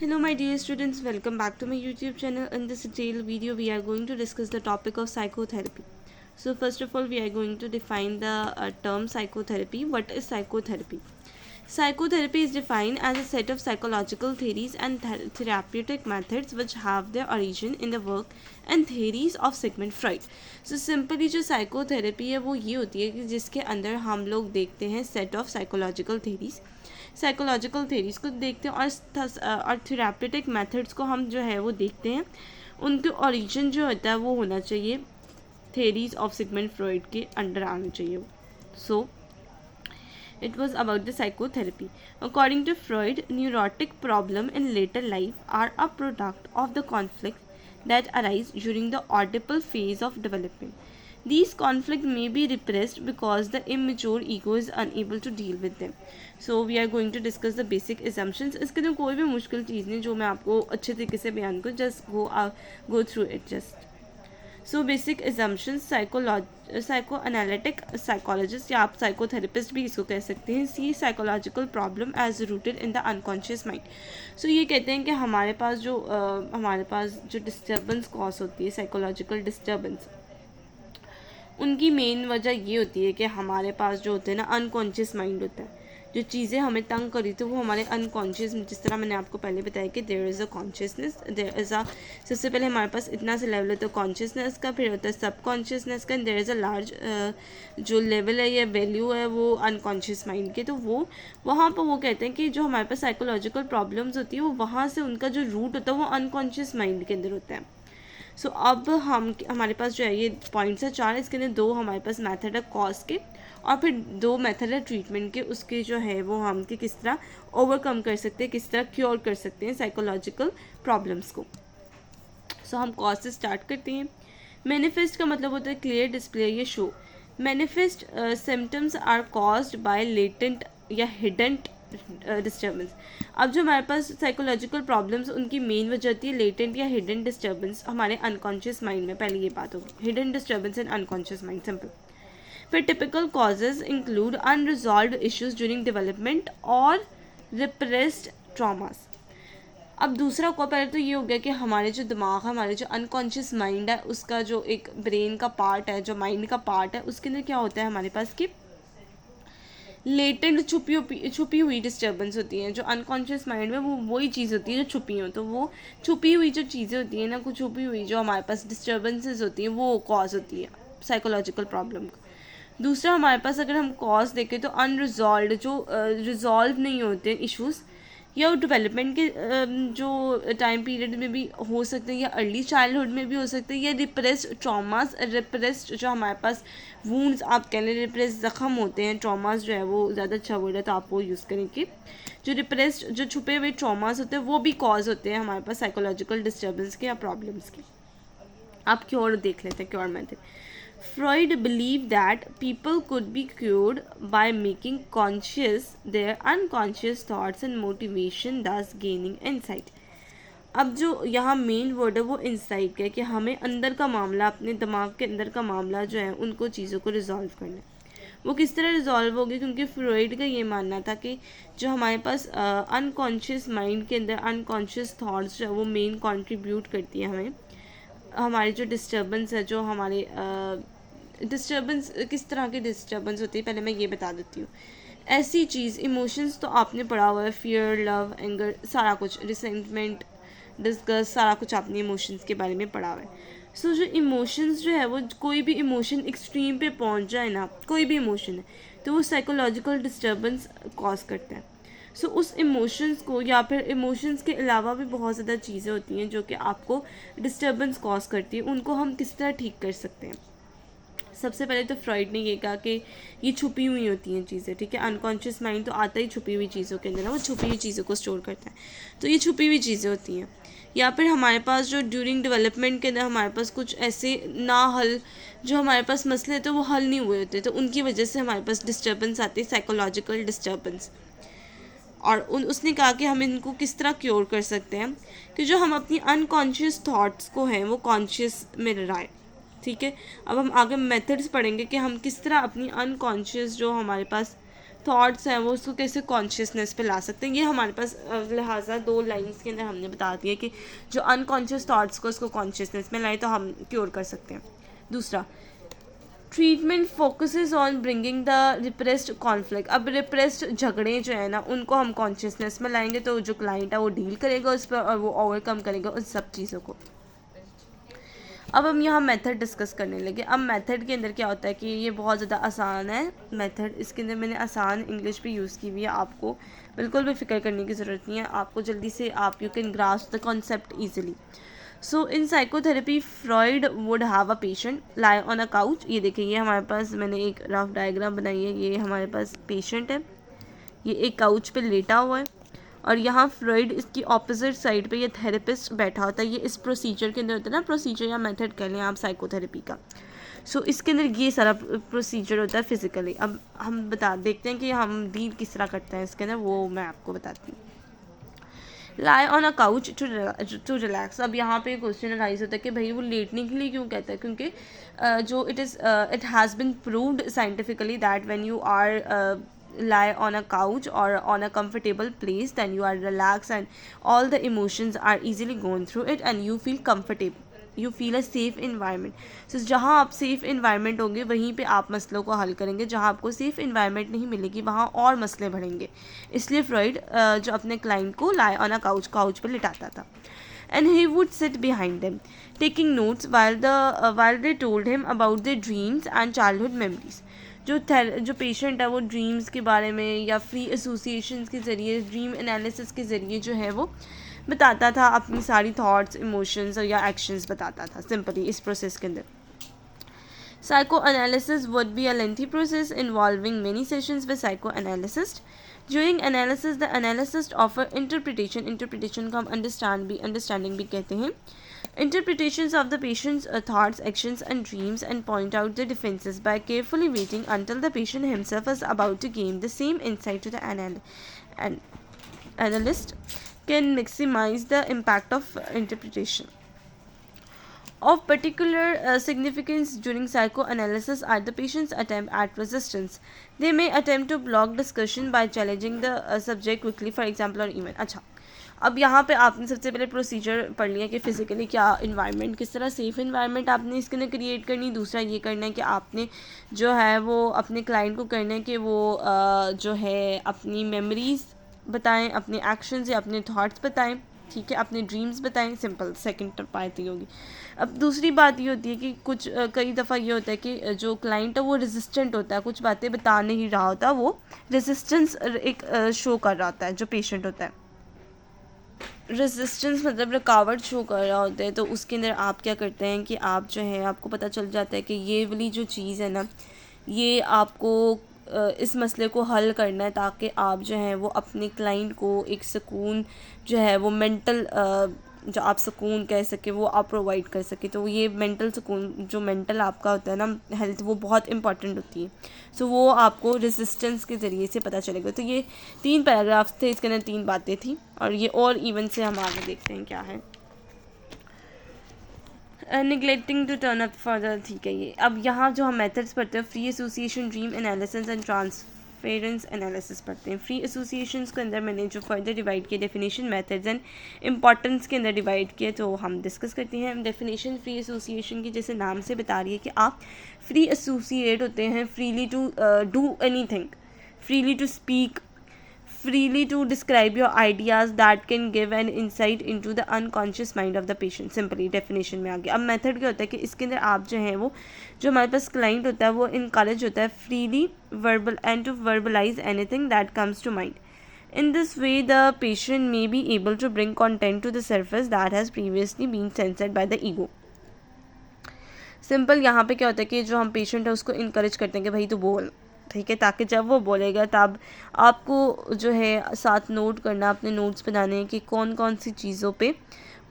Hello my dear students, welcome back to my YouTube channel. In this detailed video we are going to discuss the topic of psychotherapy. So first of all we are going to define the term psychotherapy. What is psychotherapy? Psychotherapy is defined as a set of psychological theories and therapeutic methods which have their origin in the work and theories of Sigmund Freud. So simply जो psychotherapy है वो ये होती है कि जिसके अंदर हम लोग देखते हैं set of psychological theories को देखते हैं और थेरापेटिक मेथड्स को हम जो है वो देखते हैं. उनके ओरिजिन जो होता है वो होना चाहिए थेरीज ऑफ सिगमंड फ्रॉइड के अंडर आना चाहिए. सो it was about the psychotherapy. According to Freud, neurotic problems in later life are a product of the conflict that arise during the Oedipal phase of development. These conflicts may be repressed because the immature ego is unable to deal with them. So we are going to discuss the basic assumptions. इसके अंदर कोई भी मुश्किल चीज़ नहीं जो मैं आपको अच्छे तरीके से बयान करूँ. Just go through it just. So basic assumptions psychoanalytic psychologist या आप साइकोथेरेपिस्ट भी इसको कह सकते हैं. See psychological problem as rooted in the unconscious mind. So ये कहते हैं कि हमारे पास जो डिस्टर्बेंस कॉज होती है साइकोलॉजिकल डिस्टर्बेंस, उनकी मेन वजह ये होती है कि हमारे पास जो होते हैं ना अनकॉन्शियस माइंड होता है. जो चीज़ें हमें तंग करी थी वो हमारे अनकॉन्शियस, जिस तरह मैंने आपको पहले बताया कि there is a consciousness, there is a सबसे पहले हमारे पास इतना सा लेवल होता है कॉन्शियसनेस का, फिर होता है सब कॉन्शियसनेस का, देयर इज़ अ लार्ज जो लेवल है या वैल्यू है वो अनकॉन्शियस माइंड के. तो वो वहाँ पर वो कहते हैं कि जो हमारे पास साइकोलॉजिकल प्रॉब्लम्स होती है वो वहाँ से उनका जो रूट होता है वो अनकॉन्शियस माइंड के अंदर होता है. सो अब हमारे पास जो है ये पॉइंट्स है 4. इसके अंदर 2 हमारे पास मेथड है कॉज के और फिर 2 मेथड है ट्रीटमेंट के. उसके जो है वो हम कि किस तरह ओवरकम कर सकते हैं, किस तरह क्योर कर सकते हैं साइकोलॉजिकल प्रॉब्लम्स को. सो हम कॉज से स्टार्ट करते हैं. मैनिफेस्ट का मतलब होता है क्लियर, डिस्प्ले या show. Manifest symptoms are caused by latent या हिडन डिस्टर्बेंस. अब जो हमारे पास साइकोलॉजिकल प्रॉब्लम्स उनकी मेन वजह होती है लेटेंट या हिडन डिस्टर्बेंस हमारे अनकॉन्शियस माइंड में. पहले ये बात होगी hidden disturbance in unconscious mind, simple. फिर typical causes include unresolved issues during development और रिप्रेस्ड ट्रॉमास. अब दूसरा को पहले तो ये हो गया कि हमारे जो दिमाग है, हमारे जो अनकॉन्शियस माइंड है, उसका जो एक ब्रेन का पार्ट है, जो माइंड का पार्ट है, उसके अंदर क्या होता है हमारे पास कि लेटेंट छुपी हुई डिस्टर्बेंस होती हैं. जो अनकॉन्शियस माइंड में वो वही चीज़ होती है जो छुपी हो. तो वो छुपी हुई जो चीज़ें होती हैं ना, कुछ छुपी हुई जो हमारे पास डिस्टर्बेंसेस होती हैं वो कॉज होती है साइकोलॉजिकल प्रॉब्लम का. दूसरा हमारे पास अगर हम कॉज देखें तो अनरिजॉल्व जो रिजॉल्व नहीं होते इश्यूज़ या डेवलपमेंट के जो टाइम पीरियड में भी हो सकते हैं या अर्ली चाइल्डहुड में भी हो सकते हैं, या रिप्रेस्ड ट्रॉमास. रिप्रेस्ड जो हमारे पास वूंड्स आप कह लें, रिप्रेस्ड ज़ख़म होते हैं. ट्रॉमास जो है वो ज़्यादा अच्छा वर्ड है तो आप वो यूज़ करें कि जो रिप्रेस्ड जो छुपे हुए ट्रॉमास होते हैं वो भी कॉज होते हैं हमारे पास साइकोलॉजिकल डिस्टर्बेंस के या प्रॉब्लम्स के. आप क्योर देख लेते हैं, cure method. Freud believed that people could be cured by making conscious their unconscious thoughts and motivation, thus gaining insight. अब जो यहाँ मेन वर्ड है वो इंसाइट का है कि हमें अंदर का मामला, अपने दिमाग के अंदर का मामला जो है उनको चीज़ों को रिजॉल्व करना है. वो किस तरह रिजॉल्व होगी, क्योंकि फ्रॉइड का ये मानना था कि जो हमारे पास अनकॉन्शियस माइंड के अंदर अनकॉन्शियस थॉट्स जो है वो मेन कंट्रीब्यूट करती है हमें. हमारी जो डिस्टर्बेंस है, जो हमारे डिस्टर्बेंस किस तरह की डिस्टर्बेंस होती है पहले मैं ये बता देती हूँ. ऐसी चीज़ इमोशंस तो आपने पढ़ा हुआ है, फियर, लव, एंगर, सारा कुछ, रिसेंटमेंट, डिस्गस्ट, सारा कुछ आपने इमोशंस के बारे में पढ़ा हुआ है. सो जो इमोशंस जो है वो कोई भी इमोशन एक्सट्रीम पे पहुँच जाए ना, कोई भी इमोशन है तो वो साइकोलॉजिकल डिस्टर्बेंस कॉज करता है. सो उस इमोशंस को या फिर इमोशंस के अलावा भी बहुत ज़्यादा चीज़ें होती हैं जो कि आपको डिस्टर्बेंस कॉज करती है. उनको हम किस तरह ठीक कर सकते हैं. सबसे पहले तो फ्रॉइड ने ये कहा कि ये छुपी हुई होती हैं चीज़ें, ठीक है. अनकॉन्शियस माइंड तो आता ही छुपी हुई चीज़ों के अंदर है, वो छुपी हुई चीज़ों को स्टोर करता है. तो ये छुपी हुई चीज़ें होती हैं. या फिर हमारे पास जो ड्यूरिंग डेवलपमेंट के अंदर हमारे पास कुछ ऐसे ना हल जो हमारे पास मसले थे वो हल नहीं हुए होते, तो उनकी वजह से हमारे पास डिस्टर्बेंस आती है, साइकोलॉजिकल डिस्टर्बेंस. और उसने कहा कि हम इनको किस तरह क्योर कर सकते हैं कि जो हम अपनी अनकॉन्शियस थॉट्स को हैं वो कॉन्शियस में लाएं, ठीक है. अब हम आगे मेथड्स पढ़ेंगे कि हम किस तरह अपनी अनकॉन्शियस जो हमारे पास थॉट्स हैं वो उसको कैसे कॉन्शियसनेस पे ला सकते हैं। ये हमारे पास लिहाजा 2 लाइंस के अंदर हमने बता दिया कि जो अनकॉन्शियस थॉट्स को उसको कॉन्शियसनेस में लाए तो हम क्योर कर सकते हैं। दूसरा, treatment focuses on bringing the repressed conflict. अब रिप्रेस्ड झगड़े जो है ना उनको हम कॉन्शियसनेस में लाएंगे तो जो क्लाइंट है वो डील करेगा उस पर और वो ओवरकम करेगा उन सब चीज़ों को। अब हम यहाँ मेथड डिस्कस करने लगे। अब मेथड के अंदर क्या होता है कि ये बहुत ज़्यादा आसान है मेथड, इसके अंदर मैंने आसान इंग्लिश भी यूज़ की हुई है, आपको बिल्कुल भी फिक्र करने की ज़रूरत नहीं है, आपको जल्दी से आप you can grasp the concept easily. So in psychotherapy Freud would have a patient lie on a couch. ये देखिए, ये हमारे पास मैंने एक रफ डायग्राम बनाई है, ये हमारे पास पेशेंट है, ये एक काउच पे लेटा हुआ है और यहाँ फ्रॉइड इसकी ऑपोजिट साइड पे ये थेरेपिस्ट बैठा होता है। ये इस प्रोसीजर के अंदर होता है ना, प्रोसीजर या मेथड कह लें आप साइकोथेरेपी का। सो इसके अंदर ये सारा प्रोसीजर होता है फिजिकली। अब हम देखते हैं कि हम डील किस तरह करते हैं इसके अंदर, वो मैं आपको बताती हूँ। Lie on a couch to relax. अब यहाँ पे क्वेश्चन राइज होता है कि भाई वो लेटने के लिए क्यों कहता है, क्योंकि जो it has been proved scientifically that when you are lie on a couch or on a comfortable place then you are relaxed and all the emotions are easily going through it and you feel comfortable, you feel a safe environment. So जहाँ आप safe environment होंगे वहीं पे आप मसलों को हल करेंगे, जहाँ आपको सेफ इन्वायरमेंट नहीं मिलेगी वहाँ और मसले बढ़ेंगे। इसलिए फ्रॉइड जो अपने क्लाइंट को लाई ऑन अ काउच पे लिटाता था and he would sit behind them taking notes while they told him about their dreams and childhood memories. जो पेशेंट है वो ड्रीम्स के बारे में या फ्री एसोसिएशंस के ज़रिए, ड्रीम एनालिसिस के ज़रिए जो है वो बताता था अपनी सारी थॉट्स, इमोशंस और या एक्शंस बताता था सिंपली इस प्रोसेस के अंदर। Psychoanalysis would be a lengthy process involving many sessions with psychoanalyst. During analysis, the analyst offer interpretation. Interpretation को हम understanding भी कहते हैं. Interpretations of the patient's thoughts, actions, and dreams, and point out the differences by carefully waiting until the patient himself is about to gain the same insight to the analyst can maximize the impact of interpretation. Of particular significance during psychoanalysis are the patient's attempt at resistance. They may attempt to block discussion by challenging the subject quickly, for example, or even. अच्छा, अब यहाँ पे आपने सबसे पहले procedure पढ़ लिया कि फिजिकली क्या इन्वायरमेंट, किस तरह सेफ इन्वायरमेंट आपने इसके अंदर क्रिएट करनी। दूसरा ये करना है कि आपने जो है वो अपने क्लाइंट को करना है कि वो जो है अपनी मेमोरीज बताएं, अपने एक्शंस या अपने थॉट्स बताएं, ठीक है, अपने ड्रीम्स बताएं। सिंपल सेकंड बात ये होगी। अब दूसरी बात ये होती है कि कुछ कई दफ़ा ये होता है कि जो क्लाइंट है वो रेजिस्टेंट होता है, कुछ बातें बता नहीं रहा होता, वो रेजिस्टेंस एक शो कर रहा होता है जो पेशेंट होता है। रेजिस्टेंस मतलब रुकावट शो कर रहा होता है, तो उसके अंदर आप क्या करते हैं कि आप जो है आपको पता चल जाता है कि ये वाली जो चीज़ है ना, ये आपको इस मसले को हल करना है ताकि आप जो है वो अपने क्लाइंट को एक सुकून जो है वो मेंटल जो आप सुकून कह सके वो आप प्रोवाइड कर सके। तो ये मेंटल सुकून जो मेंटल आपका होता है ना हेल्थ, वो बहुत इंपॉर्टेंट होती है। सो वो आपको रेजिस्टेंस के ज़रिए से पता चलेगा। तो ये 3 पैराग्राफ्स थे, इसके अंदर 3 बातें थी और ये और इवन से हम आगे देखते हैं क्या है। Neglecting to turn up further, ठीक है। ये अब यहाँ जो हम मेथड्स पढ़ते हैं, free association, dream analysis and transference analysis पढ़ते हैं। फ्री एसोसिएशंस के अंदर मैंने जो फर्दर डिवाइड किया डेफिनेशन, मेथड्स एंड इंपॉर्टेंस के अंदर डिवाइड किया, तो हम डिस्कस करते हैं। डेफिनेशन फ्री एसोसिएशन की जैसे नाम से बता रही है कि आप फ्री एसोसिएट होते हैं, freely to do anything, freely to speak, freely to describe your ideas that can give an insight into the unconscious mind of the patient. Simply definition में आ गया। अब मेथड क्या होता है कि इसके अंदर आप जो है वो जो हमारे पास क्लाइंट होता है वो इनकरेज होता है freely verbal and to verbalize anything that comes to mind. In this way the patient may be able to bring content to the surface that has previously been censored by the ego. Simple यहाँ पे क्या होता है कि जो हम patient है उसको इनकरेज करते हैं कि भाई तू बोल, ठीक है, ताकि जब वो बोलेगा तब आपको जो है साथ नोट करना, अपने नोट्स बनाने कि कौन कौन सी चीज़ों पे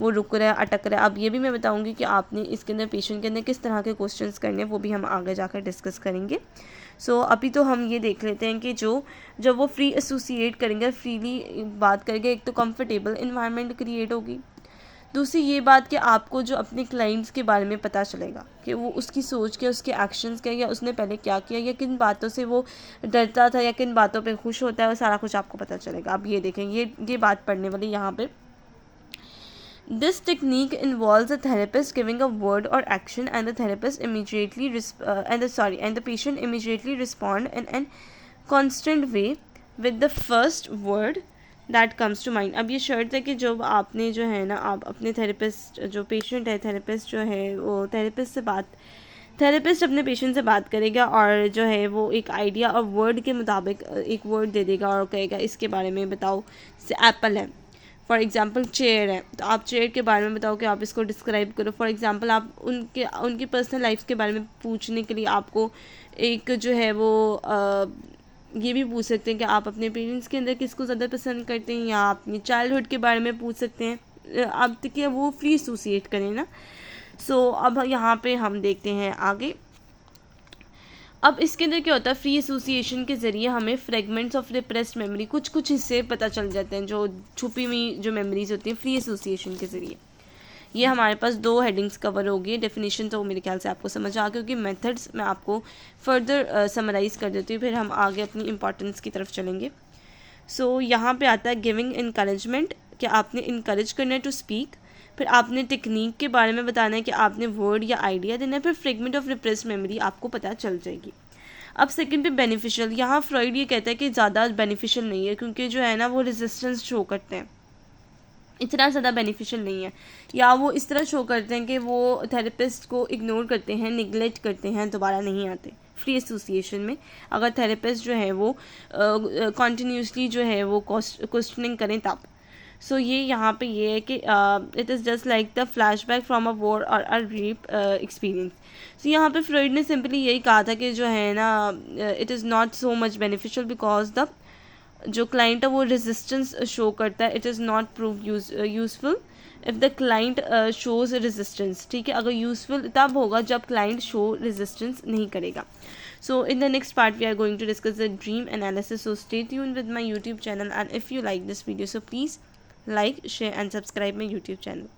वो रुक रहा है, अटक रहा है। अब ये भी मैं बताऊंगी कि आपने इसके अंदर पेशेंट के अंदर किस तरह के क्वेश्चंस करने, वो भी हम आगे जाकर डिस्कस करेंगे। सो अभी तो हम ये देख लेते हैं कि जब वो फ्री एसोसिएट करेंगे, फ्रीली बात करेंगे, एक तो कंफर्टेबल इन्वायरमेंट क्रिएट होगी, दूसरी ये बात कि आपको जो अपने क्लाइंट्स के बारे में पता चलेगा कि वो उसकी सोच क्या, उसके एक्शंस क्या, या उसने पहले क्या किया, या किन बातों से वो डरता था, या किन बातों पे खुश होता है, वो सारा कुछ आपको पता चलेगा। आप ये देखें, ये बात पढ़ने वाली यहाँ पे। This technique involves a therapist giving a word or action, and the therapist immediately and the patient immediately respond in an constant way with the first word that comes to mind। अब ये शर्त है कि जब आपने जो है ना, आप अपने थेरेपिस्ट, जो पेशेंट है, थेरेपिस्ट जो है वो थेरेपिस्ट अपने पेशेंट से बात करेगा और जो है वो एक आइडिया और वर्ड के मुताबिक एक वर्ड दे देगा और कहेगा इसके बारे में बताओ। जैसे एप्पल है, फॉर एग्ज़ाम्पल चेयर है, तो आप चेयर के बारे में बताओ कि आप इसको डिस्क्राइब करो। फॉर एग्ज़ाम्पल आप उनकी पर्सनल लाइफ के बारे में पूछने के लिए आपको एक जो है वो ये भी पूछ सकते हैं कि आप अपने पेरेंट्स के अंदर किसको ज़्यादा पसंद करते हैं, या अपनी चाइल्डहुड के बारे में पूछ सकते हैं। आप देखिए वो फ्री एसोसिएट करें ना। सो अब यहाँ पे हम देखते हैं आगे। अब इसके अंदर क्या होता है, फ्री एसोसिएशन के ज़रिए हमें फ्रेगमेंट्स ऑफ रिप्रेस्ड मेमोरी, कुछ हिस्से पता चल जाते हैं, जो छुपी हुई जो मेमोरीज होती हैं फ्री एसोसिएशन के ज़रिए। ये हमारे पास 2 हेडिंग्स कवर होगी। डेफिनेशन तो मेरे ख्याल से आपको समझ आ गया, क्योंकि मेथड्स मैं आपको फर्दर समराइज़ कर देती हूँ, फिर हम आगे अपनी इंपॉर्टेंस की तरफ चलेंगे। सो यहाँ पे आता है गिविंग इनकरेजमेंट, कि आपने इनकरेज करना है टू स्पीक। फिर आपने टेक्निक के बारे में बताना है कि आपने वर्ड या आइडिया देना है। फिर फ्रेगमेंट ऑफ रिप्रेस्ड मेमोरी आपको पता चल जाएगी। अब सेकंड पे बेनिफिशियल, यहाँ फ्रॉइड ये कहता है कि ज़्यादा बेनिफिशियल नहीं है, क्योंकि जो है ना वो रेजिस्टेंस शो करते हैं, इतना ज़्यादा बेनिफिशियल नहीं है, या वो इस तरह शो करते हैं कि वो थेरेपिस्ट को इग्नोर करते हैं, निगलेक्ट करते हैं, दोबारा नहीं आते फ्री एसोसिएशन में। अगर थेरेपिस्ट जो है वो कॉन्टीन्यूसली जो है वो क्वेश्चनिंग करें तब। सो ये यहाँ पे ये है कि it is just like the flashback from a war और अ रेप एक्सपीरियंस। सो यहाँ पे फ्रॉइड ने सिंपली यही कहा था कि जो है ना it is not so much beneficial because the जो क्लाइंट है वो रेजिस्टेंस शो करता है। It is not prove useful if the client shows resistance. ठीक है, अगर यूजफुल तब होगा जब क्लाइंट शो रेजिस्टेंस नहीं करेगा। So in the next part we are going to discuss the dream analysis, so stay tuned with my YouTube channel, and if you like this video so please like, share and subscribe my YouTube channel.